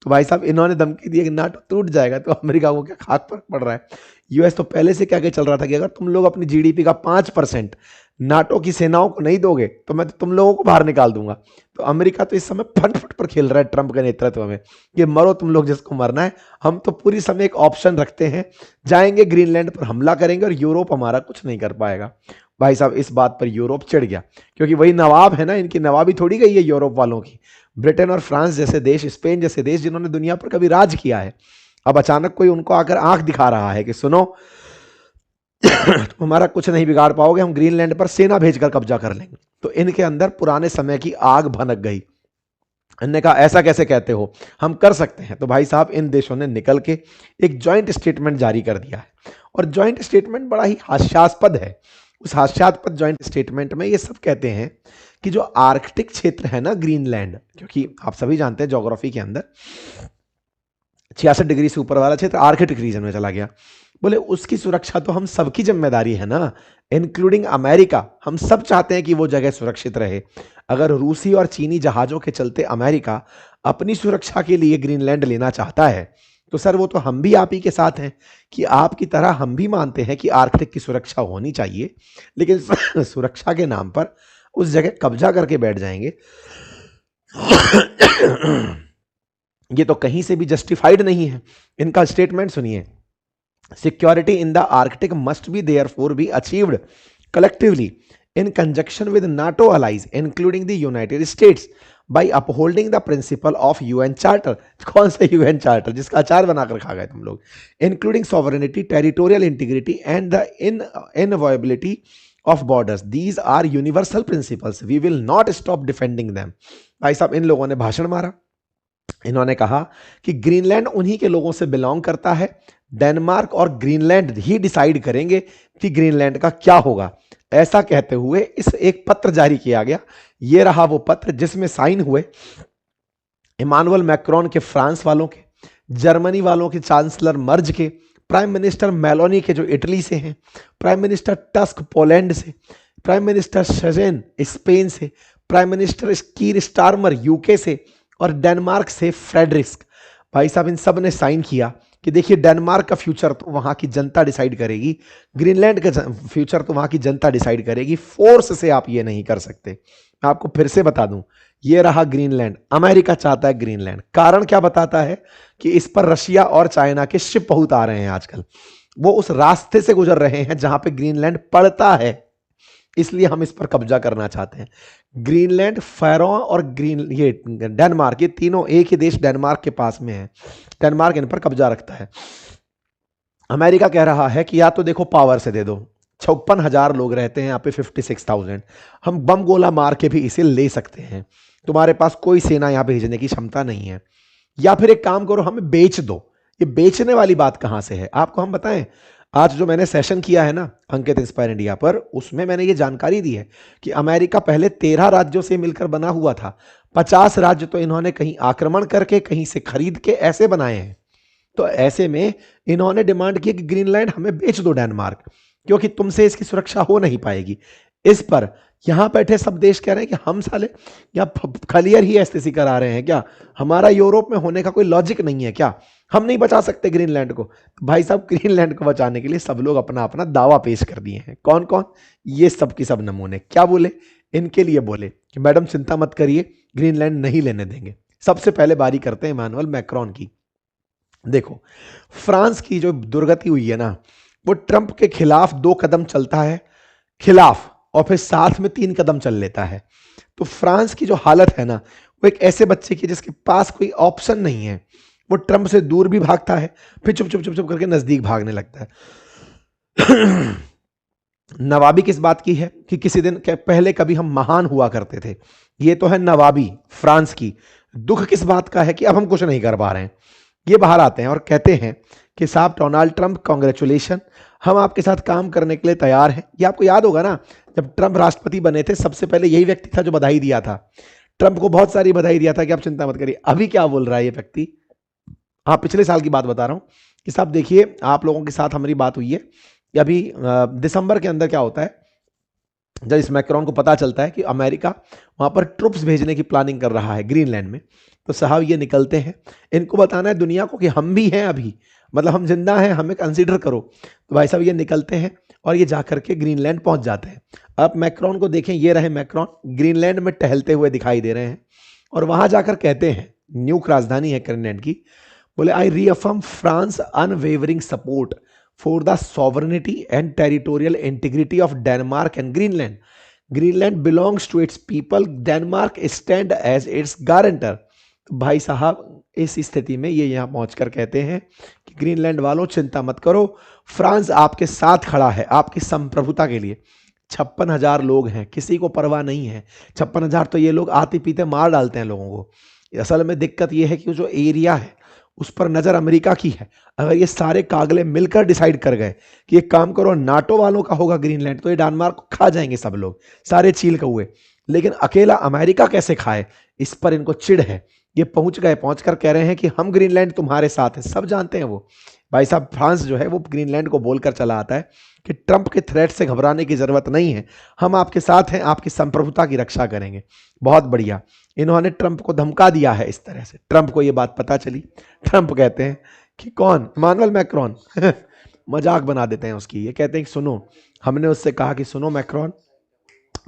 तो भाई साहब इन्होंने धमकी दी कि नाटो टूट जाएगा, तो अमेरिका को क्या खाक फर्क पड़ रहा है। यूएस तो पहले से क्या क्या चल रहा था कि अगर तुम लोग अपनी जीडीपी का 5% नाटो की सेनाओं को नहीं दोगे तो मैं तो तुम लोगों को बाहर निकाल दूंगा। तो अमेरिका तो इस समय फट फट पर खेल रहा है ट्रंप के नेतृत्व में कि मरो तुम लोग जिसको मरना है। हम तो पूरी समय एक ऑप्शन रखते हैं, जाएंगे ग्रीनलैंड पर हमला करेंगे और यूरोप हमारा कुछ नहीं कर पाएगा। भाई साहब इस बात पर यूरोप चिढ़ गया, क्योंकि वही नवाब है ना, इनकी नवाबी थोड़ी गई है यूरोप वालों की। ब्रिटेन और फ्रांस जैसे देश, स्पेन जैसे देश जिन्होंने दुनिया पर कभी राज किया है, अब अचानक कोई उनको आकर आंख दिखा रहा है कि सुनो तुम हमारा कुछ नहीं बिगाड़ पाओगे, हम ग्रीनलैंड पर सेना भेजकर कब्जा कर लेंगे। तो इनके अंदर पुराने समय की आग भनक गई। इन्होंने कहा ऐसा कैसे कहते हो, हम कर सकते हैं। तो भाई साहब इन देशों ने निकल के एक जॉइंट स्टेटमेंट जारी कर दिया है, और जॉइंट स्टेटमेंट बड़ा ही हास्यास्पद है। उस हास्यास्पद जॉइंट स्टेटमेंट में ये सब कहते हैं कि जो आर्कटिक क्षेत्र है ना ग्रीनलैंड, क्योंकि आप सभी जानते हैं ज्योग्राफी के अंदर 66 डिग्री से ऊपर वाला क्षेत्र आर्कटिक रीजन में चला गया, बोले उसकी सुरक्षा तो हम सबकी जिम्मेदारी है ना, इंक्लूडिंग अमेरिका। हम सब चाहते हैं कि वो जगह सुरक्षित रहे। अगर रूसी और चीनी जहाजों के चलते अमेरिका अपनी सुरक्षा के लिए ग्रीनलैंड लेना चाहता है, तो सर वो तो हम भी आप ही के साथ हैं कि आपकी तरह हम भी मानते हैं कि आर्कटिक की सुरक्षा होनी चाहिए, लेकिन सुरक्षा के नाम पर उस जगह कब्जा करके बैठ जाएंगे ये तो कहीं से भी जस्टिफाइड नहीं है। इनका स्टेटमेंट सुनिए, security in the Arctic must be therefore be achieved collectively in conjunction with NATO allies including the United States by upholding the principle of UN Charter। कौन सा UN Charter जिसका अचार बनाकर खा गए तुम लोग, including sovereignty, territorial integrity and the inviolability of borders। These are universal principles, we will not stop defending them। भाई साहब इन लोगों ने भाषण मारा, इन्होंने कहा कि ग्रीनलैंड उन्हीं के लोगों से बिलोंग करता है, डेनमार्क और ग्रीनलैंड ही डिसाइड करेंगे कि ग्रीनलैंड का क्या होगा। ऐसा कहते हुए इस एक पत्र जारी किया गया। यह रहा वो पत्र जिसमें साइन हुए इमानुअल मैक्रोन के फ्रांस वालों के, जर्मनी वालों के चांसलर मर्ज के, प्राइम मिनिस्टर मेलोनी के जो इटली से हैं, प्राइम मिनिस्टर टस्क पोलैंड से, प्राइम मिनिस्टर शजेन स्पेन से, प्राइम मिनिस्टर कीर स्टारमर यूके से और डेनमार्क से फ्रेडरिक्स। भाई साहब इन सब ने साइन किया कि देखिए डेनमार्क का फ्यूचर तो वहां की जनता डिसाइड करेगी, ग्रीनलैंड का फ्यूचर तो वहां की जनता डिसाइड करेगी, फोर्स से आप ये नहीं कर सकते। मैं आपको फिर से बता दूं, ये रहा ग्रीनलैंड, अमेरिका चाहता है ग्रीनलैंड। कारण क्या बताता है कि इस पर रशिया और चाइना के शिप बहुत आ रहे हैं आजकल, वो उस रास्ते से गुजर रहे हैं जहां पे ग्रीनलैंड पड़ता है, इसलिए हम इस पर कब्जा करना चाहते हैं। ग्रीनलैंड, फैरो और ये डेनमार्क, ये तीनों एक ही देश डेनमार्क के पास में है, डेनमार्क इन पर कब्जा रखता है। अमेरिका कह रहा है कि या तो देखो पावर से दे दो, 56,000 लोग रहते हैं यहाँ पे, 56,000, हम बम गोला मार के भी इसे ले सकते हैं, तुम्हारे पास कोई सेना यहाँ भेजने की क्षमता नहीं है, या फिर एक काम करो हमें बेच दो। ये बेचने वाली बात कहां से है आपको हम बताएं। आज जो मैंने सेशन किया है ना अंकित इंस्पायर इंडिया पर, उसमें मैंने ये जानकारी दी है कि अमेरिका पहले 13 राज्यों से मिलकर बना हुआ था, 50 राज्य तो इन्होंने कहीं आक्रमण करके कहीं से खरीद के ऐसे बनाए हैं। तो ऐसे में इन्होंने डिमांड की कि ग्रीनलैंड हमें बेच दो डेनमार्क, क्योंकि तुमसे इसकी सुरक्षा हो नहीं पाएगी। इस पर यहां बैठे सब देश कह रहे हैं कि हम साले या खलियर ही ऐसे करा रहे हैं क्या, हमारा यूरोप में होने का कोई लॉजिक नहीं है क्या, हम नहीं बचा सकते ग्रीनलैंड को। भाई साहब ग्रीनलैंड को बचाने के लिए सब लोग अपना अपना दावा पेश कर दिए हैं। कौन कौन, ये सब की सब नमूने क्या बोले, इनके लिए बोले कि मैडम चिंता मत करिए, ग्रीनलैंड नहीं लेने देंगे। सबसे पहले बारी करते हैं इमानुअल मैक्रोन की। देखो फ्रांस की जो दुर्गति हुई है ना, वो ट्रंप के खिलाफ 2 कदम चलता है खिलाफ और फिर साथ में 3 कदम चल लेता है। तो फ्रांस की जो हालत है ना, वो एक ऐसे बच्चे की जिसके पास कोई ऑप्शन नहीं है, वो ट्रंप से दूर भी भागता है, फिर चुप चुप चुप चुप करके नजदीक भागने लगता है। नवाबी किस बात की है कि किसी दिन पहले कभी हम महान हुआ करते थे, ये तो है नवाबी फ्रांस की। दुख किस बात का है कि अब हम कुछ नहीं कर पा रहे हैं। ये बाहर आते हैं और कहते हैं कि साहब डोनाल्ड ट्रंप कांग्रेचुलेशन, हम आपके साथ काम करने के लिए तैयार हैं। ये आपको याद होगा ना, जब ट्रंप राष्ट्रपति बने थे सबसे पहले यही व्यक्ति था जो बधाई दिया था, ट्रंप को बहुत सारी बधाई दिया था कि आप चिंता मत करिए। अभी क्या बोल रहा है ये व्यक्ति, हाँ पिछले साल की बात बता रहा हूं कि साहब देखिए आप लोगों के साथ हमारी बात हुई है, अभी दिसंबर के अंदर क्या होता है, जब इस मैक्रोन को पता चलता है कि अमेरिका वहां पर ट्रुप्स भेजने की प्लानिंग कर रहा है ग्रीनलैंड में, तो साहब ये निकलते हैं, इनको बताना है दुनिया को कि हम भी हैं अभी, मतलब हम जिंदा हैं, हमें कंसीडर करो। तो भाई साहब ये निकलते हैं और ये जाकर के ग्रीनलैंड पहुंच जाते हैं। अब मैक्रोन को देखें, ये रहे मैक्रोन ग्रीनलैंड में टहलते हुए दिखाई दे रहे हैं और वहां जाकर कहते हैं, न्यूक राजधानी है ग्रीनलैंड की, बोले I reaffirm France unwavering support for the sovereignty and territorial integrity of Denmark and Greenland. Greenland belongs to its people, Denmark stand as its guarantor. तो भाई साहब इस स्थिति में ये यहां पहुंचकर कहते हैं कि ग्रीनलैंड वालों चिंता मत करो, फ्रांस आपके साथ खड़ा है आपकी संप्रभुता के लिए। 56,000 लोग हैं, किसी को परवाह नहीं है। 56,000 तो ये लोग आते पीते मार डालते हैं लोगों को। असल में दिक्कत ये है कि जो एरिया है उस पर नजर अमेरिका की है। अगर ये सारे कागले मिलकर डिसाइड कर गए कि एक काम करो नाटो वालों का होगा ग्रीनलैंड, तो ये डेनमार्क को खा जाएंगे सब लोग, सारे चील कौए। लेकिन अकेला अमेरिका कैसे खाए, इस पर इनको चिढ़ है। ये पहुंच गए, पहुंचकर कह रहे हैं कि हम ग्रीनलैंड तुम्हारे साथ हैं। सब जानते हैं वो भाई साहब, फ्रांस जो है वो ग्रीनलैंड को बोलकर चला आता है कि ट्रंप के थ्रेट से घबराने की जरूरत नहीं है, हम आपके साथ हैं, आपकी संप्रभुता की रक्षा करेंगे। बहुत बढ़िया, इन्होंने ट्रंप को धमका दिया है इस तरह से। ट्रंप को ये बात पता चली, ट्रंप कहते हैं कि कौन, इमानुएल मैक्रोन मजाक बना देते हैं उसकी। ये कहते हैं कि सुनो, हमने उससे कहा कि सुनो मैक्रोन,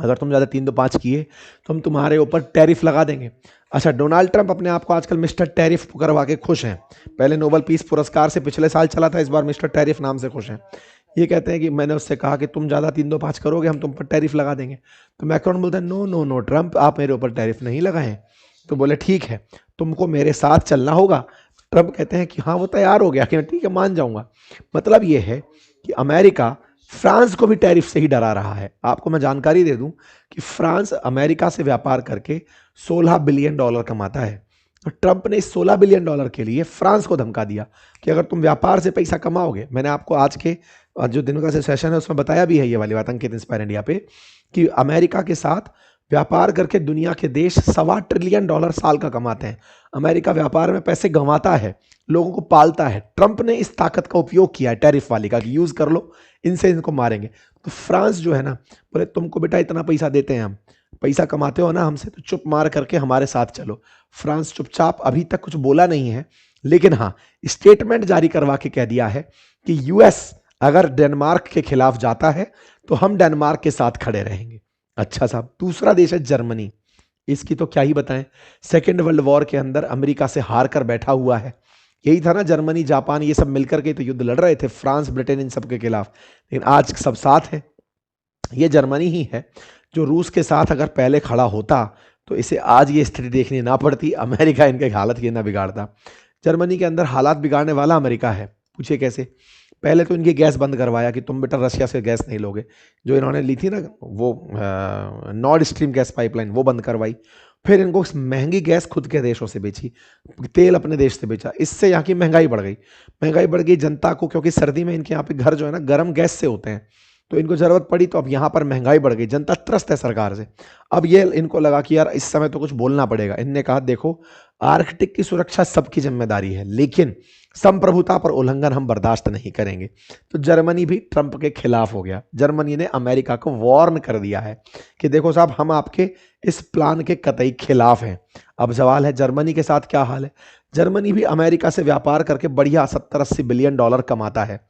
अगर तुम ज्यादा 3 2 5 किए तो हम तुम्हारे ऊपर टैरिफ लगा देंगे। अच्छा, डोनाल्ड ट्रंप अपने आप को आजकल मिस्टर टैरिफ करवा के खुश हैं। पहले नोबेल पीस पुरस्कार से पिछले साल चला था, इस बार मिस्टर टैरिफ नाम से खुश हैं। ये कहते हैं कि मैंने उससे कहा कि तुम ज्यादा 3 2 5 करोगे हम तुम पर टैरिफ लगा देंगे। तो मैक्रोन बोलता है नो नो नो ट्रंप, आप मेरे ऊपर टैरिफ नहीं लगाएं। तो बोले ठीक है, तुमको मेरे साथ चलना होगा। ट्रंप कहते हैं कि हाँ वो तैयार हो गया कि ठीक है मान जाऊंगा। मतलब ये है कि अमेरिका फ्रांस को भी टैरिफ से ही डरा रहा है। आपको मैं जानकारी दे दूं कि फ्रांस अमेरिका से व्यापार करके $16 बिलियन कमाता है। तो ट्रंप ने इस $16 बिलियन के लिए फ्रांस को धमका दिया कि अगर तुम व्यापार से पैसा कमाओगे, मैंने आपको आज के जो दिन का सेशन है उसमें बताया भी है ये वाली बात अंकित इंस्पायर इंडिया पे, कि अमेरिका के साथ व्यापार करके दुनिया के देश $1.25 ट्रिलियन साल का कमाते हैं। अमेरिका व्यापार में पैसे गंवाता है, लोगों को पालता है। ट्रंप ने इस ताकत का उपयोग किया है टैरिफ वाली का कि यूज कर लो, इनसे इनको मारेंगे। तो फ्रांस जो है ना, बोले तुमको बेटा इतना पैसा देते हैं हम, पैसा कमाते हो ना हमसे, तो चुप मार करके हमारे साथ चलो। फ्रांस चुपचाप अभी तक कुछ बोला नहीं है, लेकिन हाँ स्टेटमेंट जारी करवा के कह दिया है कि यूएस अगर डेनमार्क के खिलाफ जाता है तो हम डेनमार्क के साथ खड़े रहेंगे। अच्छा साहब, दूसरा देश है जर्मनी, इसकी तो क्या ही बताएं। सेकेंड वर्ल्ड वॉर के अंदर अमेरिका से हार कर बैठा हुआ है। यही था ना, जर्मनी जापान ये सब मिलकर के तो युद्ध लड़ रहे थे, फ्रांस ब्रिटेन इन सब के खिलाफ, लेकिन आज सब साथ हैं। ये जर्मनी ही है जो रूस के साथ अगर पहले खड़ा होता तो इसे आज ये स्थिति देखनी ना पड़ती, अमेरिका इनके हालत ये ना बिगाड़ता। जर्मनी के अंदर हालात बिगाड़ने वाला अमेरिका है, पूछिए कैसे। पहले तो इनकी गैस बंद करवाया कि तुम बेटा रशिया से गैस नहीं लोगे, जो इन्होंने ली थी ना वो नॉर्ड स्ट्रीम गैस पाइपलाइन, वो बंद करवाई। फिर इनको महंगी गैस खुद के देशों से बेची, तेल अपने देश से बेचा, इससे यहाँ की महंगाई बढ़ गई। महंगाई बढ़ गई जनता को, क्योंकि सर्दी में इनके यहाँ पे घर जो है ना गर्म गैस से होते हैं, तो इनको जरूरत पड़ी, तो अब यहाँ पर महंगाई बढ़ गई, जनता त्रस्त है सरकार से। अब ये इनको लगा कि यार इस समय तो कुछ बोलना पड़ेगा। इनने कहा देखो आर्कटिक की सुरक्षा सबकी जिम्मेदारी है, लेकिन संप्रभुता पर उल्लंघन हम बर्दाश्त नहीं करेंगे। तो जर्मनी भी ट्रंप के खिलाफ हो गया। जर्मनी ने अमेरिका को वार्न कर दिया है कि देखो साहब हम आपके इस प्लान के कतई खिलाफ हैं। अब सवाल है जर्मनी के साथ क्या हाल है। जर्मनी भी अमेरिका से व्यापार करके बढ़िया $70-80 बिलियन कमाता है,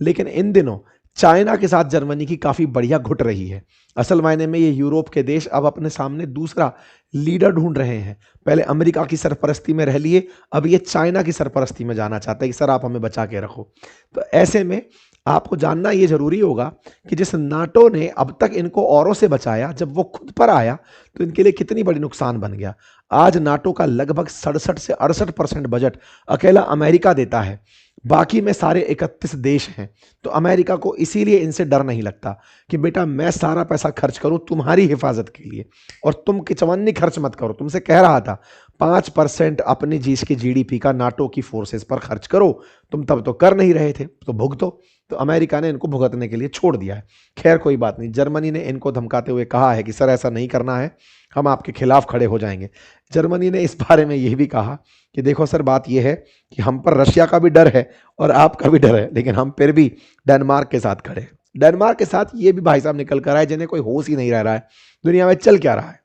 लेकिन इन दिनों चाइना के साथ जर्मनी की काफी बढ़िया घुट रही है। असल मायने में ये यूरोप के देश अब अपने सामने दूसरा लीडर ढूंढ रहे हैं। पहले अमेरिका की सरपरस्ती में रह लिए, अब ये चाइना की सरपरस्ती में जाना चाहते हैं कि सर आप हमें बचा के रखो। तो ऐसे में आपको जानना ये जरूरी होगा कि जिस नाटो ने अब तक इनको औरों से बचाया, जब वो खुद पर आया तो इनके लिए कितनी बड़ी नुकसान बन गया। आज नाटो का लगभग 67 से 68% बजट अकेला अमेरिका देता है, बाकी में सारे 31 देश हैं। तो अमेरिका को इसीलिए इनसे डर नहीं लगता कि बेटा मैं सारा पैसा खर्च करूं तुम्हारी हिफाजत के लिए, और तुम कि चवन्नी खर्च मत करो। तुमसे कह रहा था 5% अपनी जीस की जीडीपी का नाटो की फोर्सेस पर खर्च करो, तुम तब तो कर नहीं रहे थे, तो भुगतो। तो अमेरिका ने इनको भुगतने के लिए छोड़ दिया है। खैर कोई बात नहीं, जर्मनी ने इनको धमकाते हुए कहा है कि सर ऐसा नहीं करना है, हम आपके खिलाफ खड़े हो जाएंगे। जर्मनी ने इस बारे में यह भी कहा कि देखो सर बात यह है कि हम पर रशिया का भी डर है और आपका भी डर है, लेकिन हम फिर भी डेनमार्क के साथ खड़े हैं। डेनमार्क के साथ ये भी भाई साहब निकल कर आए जिन्हें कोई होश ही नहीं रह रहा है दुनिया में चल क्या रहा है।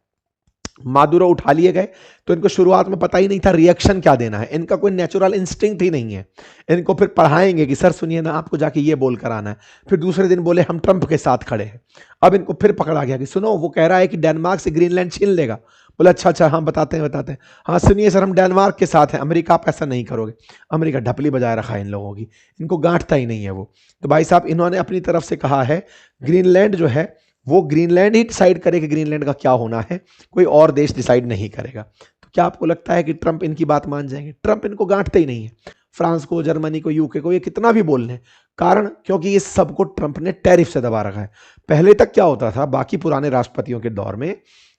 मादुरो उठा लिए गए तो इनको शुरुआत में पता ही नहीं था रिएक्शन क्या देना है, इनका कोई नेचुरल इंस्टिंक्ट ही नहीं है। इनको फिर पढ़ाएंगे कि सर सुनिए ना, आपको जाके ये बोल कर आना है। फिर दूसरे दिन बोले हम ट्रंप के साथ खड़े हैं। अब इनको फिर पकड़ा गया कि सुनो, वो कह रहा है कि डेनमार्क से ग्रीनलैंड छीन लेगा। बोले अच्छा अच्छा, हाँ बताते हैं। हाँ सुनिए सर, हम डेनमार्क के साथ हैं, अमेरिका आप ऐसा नहीं करोगे। अमेरिका ढपली बजाय रखा है इन लोगों की, इनको गांठता ही नहीं है वो। तो भाई साहब इन्होंने अपनी तरफ से कहा है ग्रीनलैंड जो है वो ग्रीनलैंड ही डिसाइड करे कि ग्रीनलैंड का क्या होना है, कोई और देश डिसाइड नहीं करेगा। तो क्या आपको लगता है कि ट्रंप इनकी बात मान जाएंगे? ट्रंप इनको गांठते ही नहीं है। फ्रांस को, जर्मनी को, यूके को ये कितना भी बोल लें, कारण क्योंकि ये सबको ट्रंप ने टैरिफ से दबा रखा है। पहले तक क्या होता था, बाकी पुराने राष्ट्रपतियों के दौर में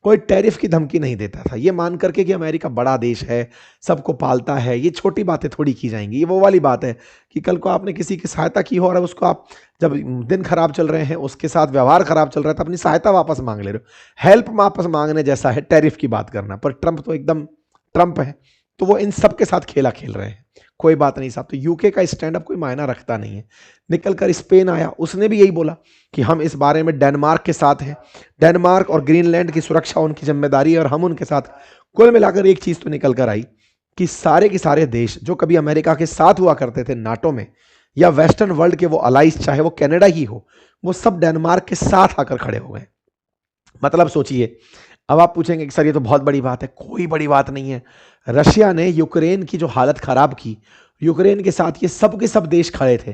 कोई टैरिफ की धमकी नहीं देता था, ये मान करके कि अमेरिका बड़ा देश है, सबको पालता है, ये छोटी बातें थोड़ी की जाएंगी। ये वो वाली बात है कि कल को आपने किसी की सहायता की हो और उसको आप जब दिन खराब चल रहे हैं, उसके साथ व्यवहार खराब चल रहा है, तो अपनी सहायता वापस मांग ले रहे हो। हेल्प वापस मांगने जैसा है टैरिफ की बात करना। पर ट्रंप तो एकदम ट्रंप है, तो वो इन सब के साथ खेला खेल रहे हैं। कोई बात नहीं साहब। तो यूके का स्टैंड अप कोई मायना रखता नहीं है। निकलकर स्पेन आया, उसने भी यही बोला कि हम इस बारे में डेनमार्क के साथ हैं, डेनमार्क और ग्रीनलैंड की सुरक्षा उनकी जिम्मेदारी है और हम उनके साथ। कुल मिलाकर एक चीज तो निकल कर आई कि सारे के सारे देश जो कभी अमेरिका के साथ हुआ करते थे नाटो में या वेस्टर्न वर्ल्ड के वो अलाइज, चाहे वो कनाडा ही हो, वो सब डेनमार्क के साथ आकर खड़े हो गए। मतलब सोचिए। अब आप पूछेंगे कि सर ये तो बहुत बड़ी बात है। कोई बड़ी बात नहीं है। रशिया ने यूक्रेन की जो हालत खराब की, यूक्रेन के साथ ये सब के सब देश खड़े थे,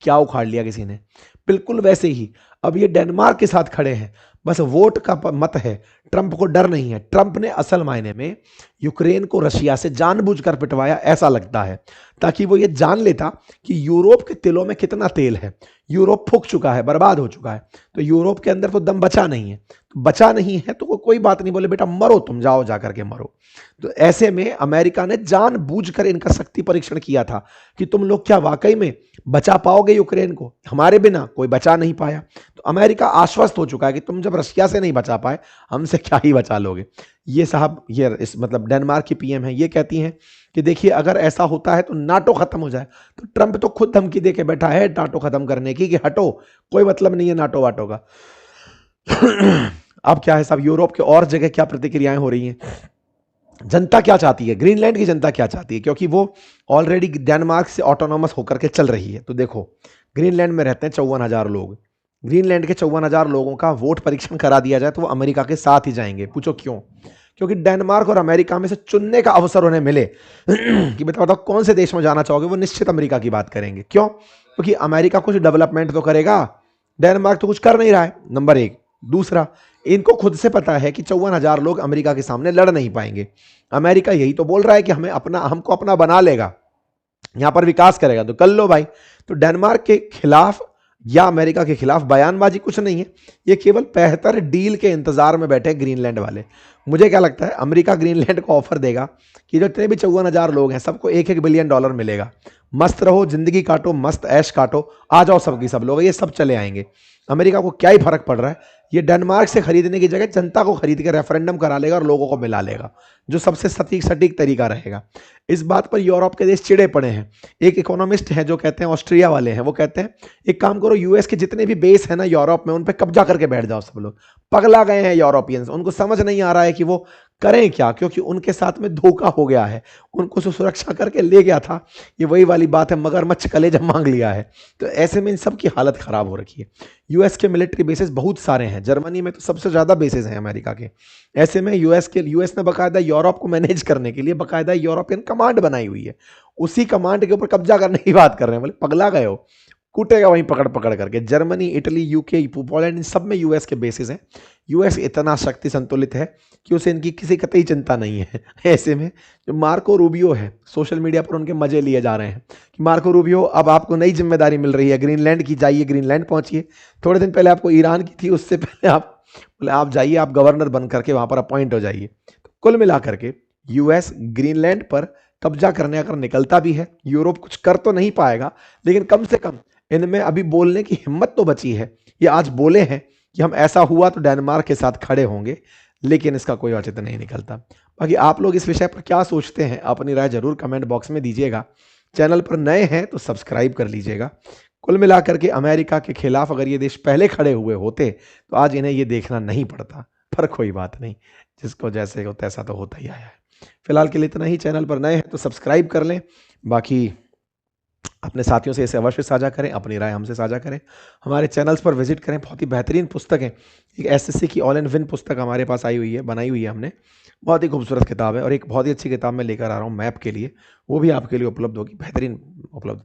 क्या उखाड़ लिया किसी ने? बिल्कुल वैसे ही अब ये डेनमार्क के साथ खड़े हैं। बस वोट का मत है, ट्रंप को डर नहीं है। ट्रंप ने असल मायने में यूक्रेन को रशिया से जानबूझकर पिटवाया, ऐसा लगता है, ताकि वो ये जान लेता कि यूरोप के तिलों में कितना तेल है। यूरोप फूक चुका है, बर्बाद हो चुका है, तो यूरोप के अंदर तो दम बचा नहीं है। तो बचा नहीं है तो कोई बात नहीं, बोले बेटा मरो, तुम जाओ जाकर के मरो। तो ऐसे में अमेरिका ने जानबूझकर इनका शक्ति परीक्षण किया था कि तुम लोग क्या वाकई में बचा पाओगे यूक्रेन को? हमारे बिना कोई बचा नहीं पाया। तो अमेरिका आश्वस्त हो चुका है कि तुम जब रशिया से नहीं बचा पाए, हमसे क्या ही बचा लोगे। ये साहब, ये इस मतलब डेनमार्क की पीएम है, ये कहती हैं कि देखिए अगर ऐसा होता है तो नाटो खत्म हो जाए। तो ट्रंप तो खुद धमकी दे के बैठा है नाटो खत्म करने की कि हटो, कोई मतलब नहीं है नाटो वाटो का। अब क्या है साहब, यूरोप के और जगह क्या प्रतिक्रियाएं हो रही हैं? जनता क्या चाहती है, ग्रीनलैंड की जनता क्या चाहती है? क्योंकि वो ऑलरेडी डेनमार्क से ऑटोनॉमस होकर के चल रही है। तो देखो, ग्रीनलैंड में रहते हैं 54,000 लोग। ग्रीनलैंड के 54,000 लोगों का वोट परीक्षण करा दिया जाए तो वो अमेरिका के साथ ही जाएंगे। पूछो क्यों? क्योंकि डेनमार्क और अमेरिका में से चुनने का अवसर उन्हें मिले कि बताओ कौन से देश में जाना चाहोगे, वो निश्चित अमेरिका की बात करेंगे। क्यों? क्योंकि अमेरिका कुछ डेवलपमेंट तो करेगा, डेनमार्क तो कुछ कर नहीं रहा है, नंबर एक। दूसरा, इनको खुद से पता है कि 54,000 लोग अमेरिका के सामने लड़ नहीं पाएंगे। अमेरिका यही तो बोल रहा है कि हमको अपना बना लेगा, यहां पर विकास करेगा, तो कर लो भाई। तो डेनमार्क के खिलाफ या अमेरिका के खिलाफ बयानबाजी कुछ नहीं है, ये केवल बेहतर डील के इंतजार में बैठे ग्रीनलैंड वाले। मुझे क्या लगता है, अमेरिका ग्रीनलैंड को ऑफर देगा कि जो जितने भी 54,000 लोग हैं सबको $1-1 बिलियन मिलेगा, मस्त रहो, जिंदगी काटो, मस्त ऐश काटो, आ जाओ सबकी सब लोग, ये सब चले आएंगे। अमेरिका को क्या ही फर्क पड़ रहा है, ये डेनमार्क से खरीदने की जगह जनता को खरीद के रेफरेंडम करा लेगा और लोगों को मिला लेगा, जो सबसे सटीक तरीका रहेगा। इस बात पर यूरोप के देश चिड़े पड़े हैं। एक इकोनॉमिस्ट है जो कहते हैं, ऑस्ट्रिया वाले हैं, वो कहते हैं एक काम करो, यूएस के जितने भी बेस है ना यूरोप में, उन पे कब्जा करके बैठ जाओ सब लोग। पगला गए हैं यूरोपियंस, उनको समझ नहीं आ रहा है कि वो करें क्या, क्योंकि उनके साथ में धोखा हो गया है। उनको सुरक्षा करके ले गया था, ये वही वाली बात है, मगरमच्छ कलेजा मांग लिया है। तो ऐसे में इन सब की हालत खराब हो रखी है। यूएस के मिलिट्री बेसेस बहुत सारे हैं, जर्मनी में तो सबसे ज्यादा बेसेस हैं अमेरिका के। ऐसे में यूएस ने बाकायदा यूरोप को मैनेज करने के लिए बाकायदा यूरोपियन कमांड बनाई हुई है, उसी कमांड के ऊपर कब्जा करने की बात कर रहे हैं। बोले पगला गए हो, कूटेगा वहीं पकड़ पकड़ करके। जर्मनी, इटली, यूके, पोलैंड, इन सब में यूएस के बेसिस हैं। यूएस इतना शक्ति संतुलित है कि उसे इनकी किसी कतई चिंता नहीं है। ऐसे में जो मार्को रूबियो है, सोशल मीडिया पर उनके मजे लिए जा रहे हैं कि मार्को रूबियो अब आपको नई जिम्मेदारी मिल रही है, ग्रीनलैंड की, जाइए ग्रीनलैंड पहुंचिए। थोड़े दिन पहले आपको ईरान की थी, उससे पहले आप जाइए, आप गवर्नर बन करके वहां पर अपॉइंट हो जाइए। तो कुल मिलाकर के यूएस ग्रीनलैंड पर कब्जा करने अगर निकलता भी है, यूरोप कुछ कर तो नहीं पाएगा, लेकिन कम से कम इनमें अभी बोलने की हिम्मत तो बची है। ये आज बोले हैं कि हम ऐसा हुआ तो डेनमार्क के साथ खड़े होंगे, लेकिन इसका कोई औचित्य नहीं निकलता। बाकी आप लोग इस विषय पर क्या सोचते हैं, अपनी राय जरूर कमेंट बॉक्स में दीजिएगा। चैनल पर नए हैं तो सब्सक्राइब कर लीजिएगा। कुल मिलाकर के अमेरिका के खिलाफ अगर ये देश पहले खड़े हुए होते तो आज इन्हें ये देखना नहीं पड़ता, पर कोई बात नहीं, जिसको जैसे हो तैसा तो होता ही आया है। फिलहाल के लिए इतना ही। चैनल पर नए हैं तो सब्सक्राइब कर लें, बाकी अपने साथियों से इसे अवश्य साझा करें, अपनी राय हमसे साझा करें, हमारे चैनल्स पर विजिट करें। बहुत ही बेहतरीन पुस्तक है, एक एसएससी की ऑल इन वन पुस्तक हमारे पास आई हुई है, बनाई हुई है हमने, बहुत ही खूबसूरत किताब है। और एक बहुत ही अच्छी किताब मैं लेकर आ रहा हूँ मैप के लिए, वो भी आपके लिए उपलब्ध होगी, बेहतरीन उपलब्ध